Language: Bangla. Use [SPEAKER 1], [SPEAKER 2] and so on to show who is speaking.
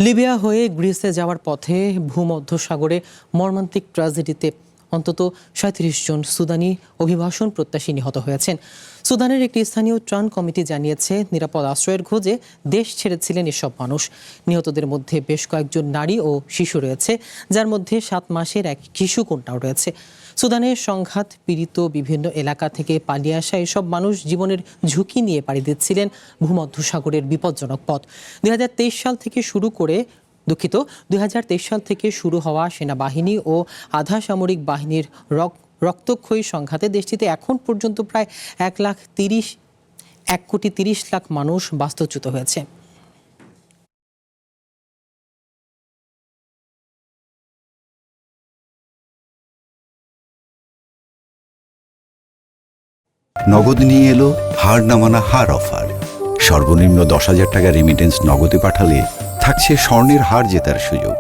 [SPEAKER 1] লিবিয়া হয়ে গ্রিসে যাওয়ার পথে ভূমধ্যসাগরে মর্মান্তিক ট্র্যাজেডিতে অন্তত ৩৭ জন সুদানি অভিবাসন প্রত্যাশী নিহত হয়েছেন। সুদানের একটি স্থানীয় ত্রাণ কমিটি জানিয়েছে, নিরাপদ আশ্রয়ের খোঁজে দেশ ছেড়েছিলেন এসব মানুষ। নিহতদের মধ্যে বেশ কয়েকজন নারী ও শিশু রয়েছে, যার মধ্যে 7 মাসের এক শিশুকন্যাও রয়েছে। সুদানের সংঘাত পীড়িত বিভিন্ন এলাকা থেকে পালিয়ে আসা এসব মানুষ জীবনের ঝুঁকি নিয়ে পাড়ি দিচ্ছিলেন ভূমধ্যসাগরের বিপজ্জনক পথ। 2023 সাল থেকে শুরু হওয়া সেনাবাহিনী ও আধা সামরিক বাহিনীর রক্তক্ষয়ী সংঘাতে দেশটিতে এখন পর্যন্ত প্রায় 1,30,00,000 মানুষ বাস্তুচ্যুত হয়েছে।
[SPEAKER 2] নগদ নিয়ে এলো হার না মানা হার অফার। সর্বনিম্ন 10,000 টাকা রেমিটেন্স নগদে পাঠালে থাকছে স্বর্ণের হার জেতার সুযোগ।